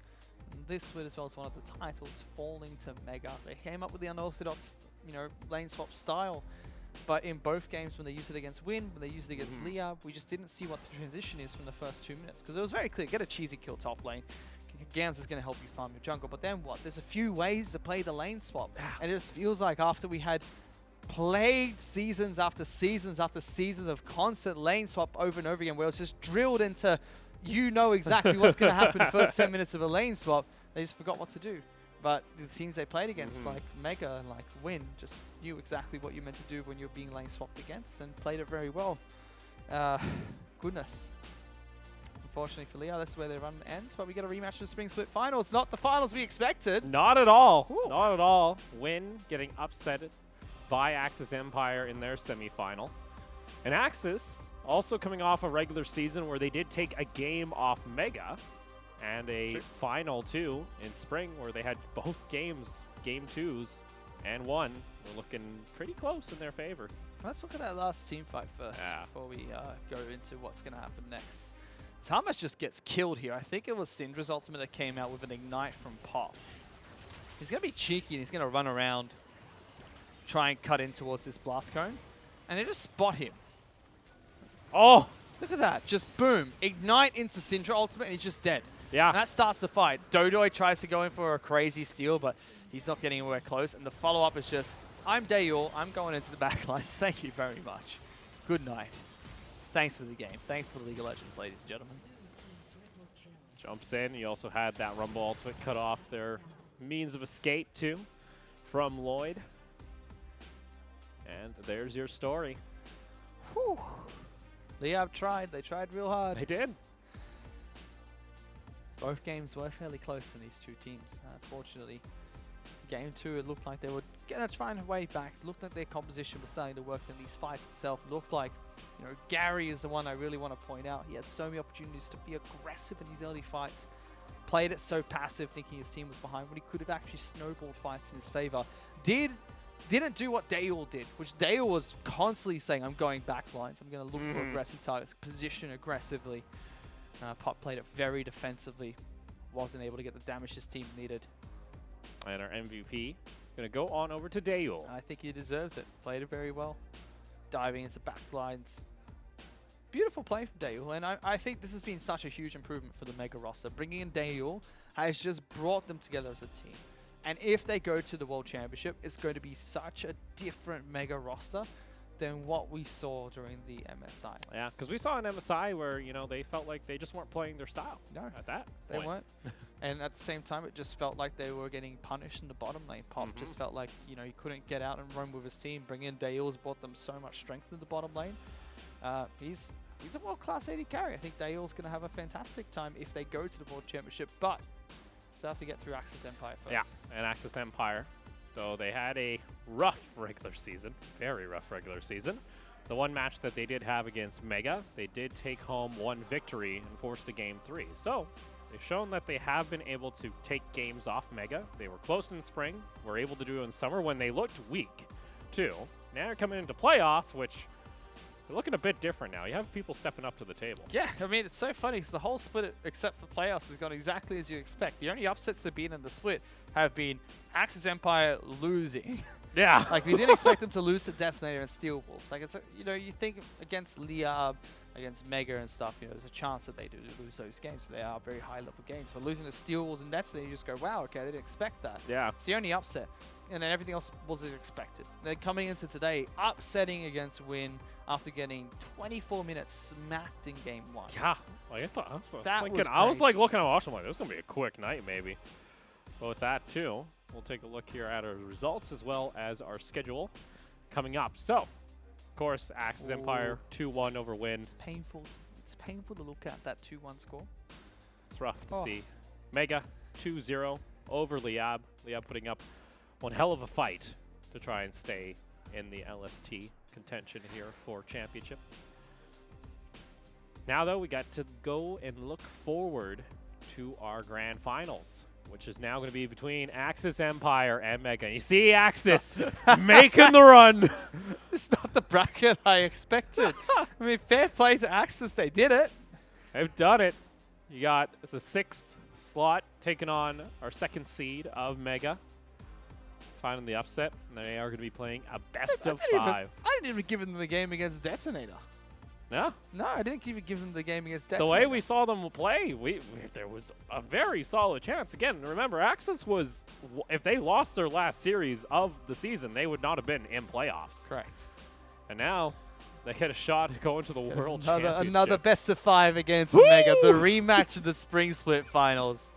And this split as well is one of the titles falling to Mega. They came up with the unorthodox, lane swap style. But in both games, when they used it against Win, when they used it against Liab, we just didn't see what the transition is from the first 2 minutes. Because it was very clear, get a cheesy kill top lane. Gams is going to help you farm your jungle. But then what? There's a few ways to play the lane swap. And it just feels like after we had played seasons after seasons after seasons of constant lane swap over and over again, where it was just drilled into, you know exactly what's going to happen the first 10 minutes of a lane swap, they just forgot what to do. But the teams they played against, like Mega and like Win, just knew exactly what you meant to do when you're being lane swapped against and played it very well. Goodness. Unfortunately for Leo, that's where their run ends, but we get a rematch of the Spring Split Finals. Not the finals we expected. Not at all. Ooh. Not at all. Win getting upset by Axis Empire in their semifinal. And Axis also coming off a regular season where they did take a game off Mega. And a final too in spring where they had both games, game 2s, and won. We're looking pretty close in their favor. Let's look at that last team fight first before we go into what's going to happen next. Thomas just gets killed here. I think it was Syndra's ultimate that came out with an ignite from Pop. He's going to be cheeky and he's going to run around, try and cut in towards this blast cone, and they just spot him. Oh! Look at that. Just boom. Ignite into Syndra ultimate and he's just dead. Yeah. And that starts the fight. DAY2 tries to go in for a crazy steal, but he's not getting anywhere close. And the follow-up is just, I'm Dayul. I'm going into the backlines. Thank you very much. Good night. Thanks for the game. Thanks for the League of Legends, ladies and gentlemen. Jumps in. He also had that Rumble ultimate cut off their means of escape, too, from Lloyd. And there's your story. Whew. Liab tried. They tried real hard. They did. Both games were fairly close from these two teams. Unfortunately, game 2, it looked like they were going to try and way back. It looked like their composition was starting to work in these fights itself. It looked like, Gary is the one I really want to point out. He had so many opportunities to be aggressive in these early fights. Played it so passive, thinking his team was behind, when he could have actually snowballed fights in his favor. Didn't do what Dayul did, which Dayul was constantly saying, I'm going backlines. I'm going to look for aggressive targets, position aggressively. Pop played it very defensively. Wasn't able to get the damage his team needed. And our MVP going to go on over to Dayul. I think he deserves it. Played it very well. Diving into backlines. Beautiful play from Dayul. And I think this has been such a huge improvement for the Mega roster. Bringing in Dayul has just brought them together as a team. And if they go to the World Championship, it's going to be such a different Mega roster than what we saw during the MSI. Yeah, because we saw an MSI where, you know, they felt like they just weren't playing their style. No, at that they point. weren't. And at the same time, it just felt like they were getting punished in the bottom lane. Pop just felt like, you know, he couldn't get out and run with his team. Bring in Dale's brought them so much strength in the bottom lane. He's a world-class AD carry. I think Dale's going to have a fantastic time if they go to the World Championship, but still have to get through Axis Empire first. Yeah, and Axis Empire. So they had a rough regular season, very rough regular season. The one match that they did have against Mega, they did take home one victory and forced a game 3. So they've shown that they have been able to take games off Mega. They were close in spring, were able to do it in summer when they looked weak, too. Now they're coming into playoffs, which they're looking a bit different now. You have people stepping up to the table. Yeah, I mean, it's so funny because the whole split, except for playoffs, has gone exactly as you expect. The only upsets that have been in the split have been Axis Empire losing. Yeah. Like, we didn't expect them to lose to Detonator and Steel Wolves. Like, it's you know, you think against LYB, against Mega and stuff, you know, there's a chance that they do lose those games. They are very high-level games. But losing to Steel Wolves and Detonator, you just go, wow, okay, I didn't expect that. Yeah. It's the only upset. And then everything else was as expected. They're coming into today, upsetting against Win after getting 24 minutes smacked in game 1. Yeah. Like, I thought, That was like looking at watching, like, this is going to be a quick night, maybe. But with that, too, we'll take a look here at our results as well as our schedule coming up. So, of course, Axis Empire 2-1 over Win. It's painful. It's painful to look at that 2-1 score. It's rough to see. Mega 2-0 over LYB. LYB putting up one hell of a fight to try and stay in the LST contention here for championship. Now, though, we got to go and look forward to our grand finals, which is now going to be between Axis Empire and Mega. You see Axis making the run. It's not the bracket I expected. I mean, fair play to Axis. They did it. They've done it. You got the 6th slot taking on our 2nd seed of Mega. Finding the upset. And they are going to be playing a best of 5. I didn't even give them the game against Detonator. No? No, I didn't even give them the game against The Detonator. way we saw them play, there was a very solid chance. Again, remember, Axis was, if they lost their last series of the season, they would not have been in playoffs. Correct. And now they get a shot at going to the World Championship. Another best of 5 against Woo! Mega. The rematch of the Spring Split Finals.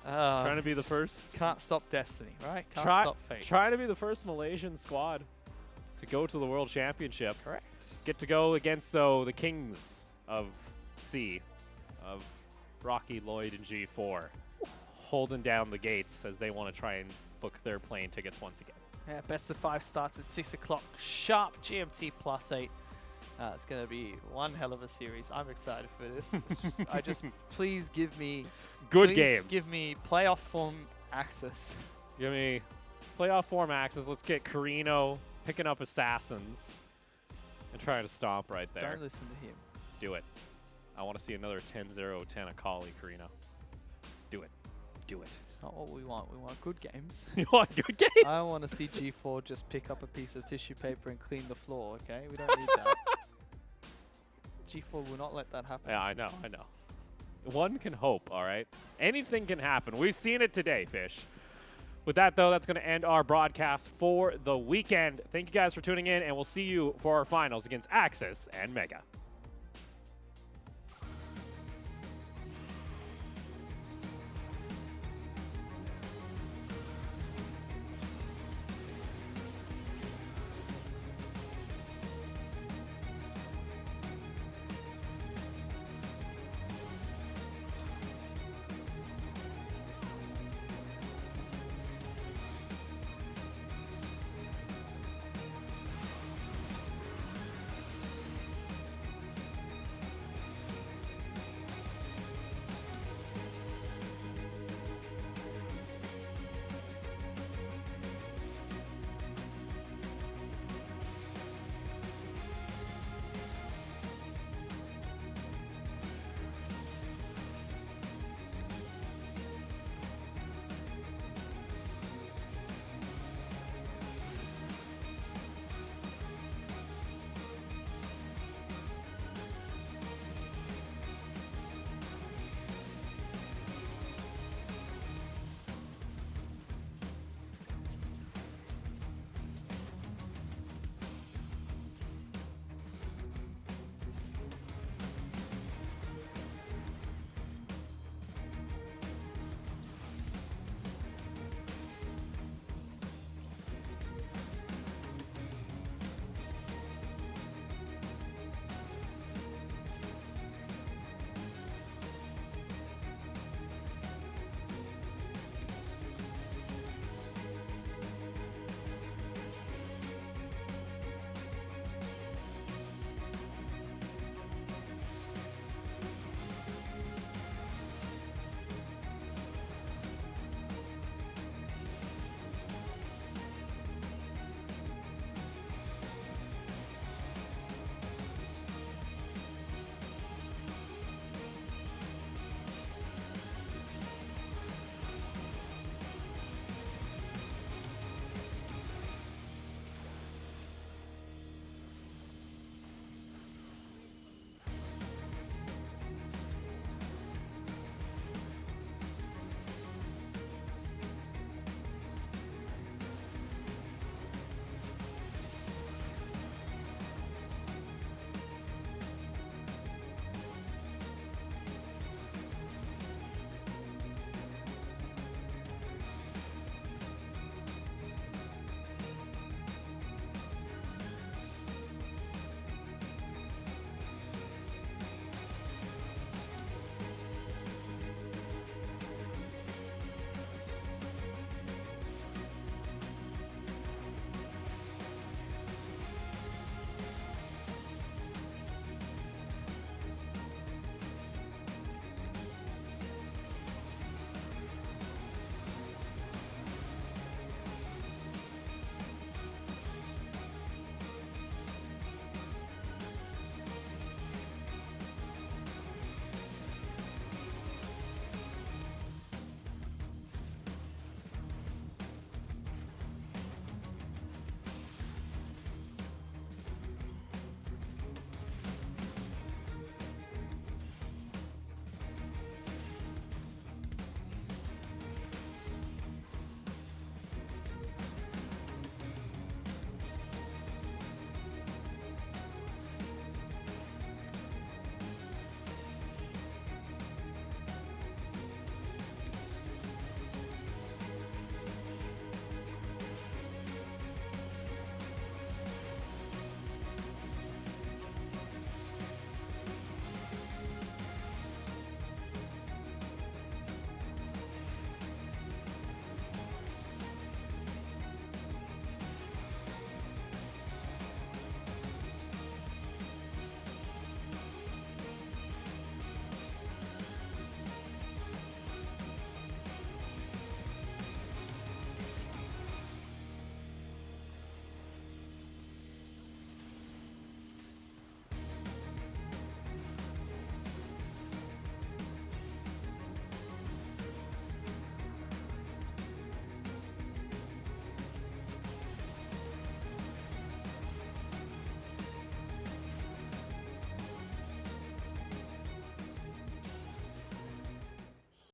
Trying to be the first. Can't stop Destiny, right? Can't stop Fate. Trying to be the first Malaysian squad to go to the World Championship. Correct. Get to go against, though, the kings of C, of Rocky, Lloyd, and G4, holding down the gates as they want to try and book their plane tickets once again. Yeah, best of 5 starts at 6 o'clock sharp GMT +8. It's going to be one hell of a series. I'm excited for this. Please give me good games. Give me playoff form Axis. Give me playoff form Axis. Let's get Carino picking up Assassins and trying to stomp right there. Don't listen to him. Do it. I want to see another 10-0-10 Akali Carino. Do it. Do it. It's not what we want. We want good games. You want good games? I want to see G4 just pick up a piece of tissue paper and clean the floor, okay? We don't need that. G4 will not let that happen. Yeah, I know. One can hope, all right? Anything can happen. We've seen it today, Fish. With that, though, that's going to end our broadcast for the weekend. Thank you guys for tuning in, and we'll see you for our finals against Axis and Mega.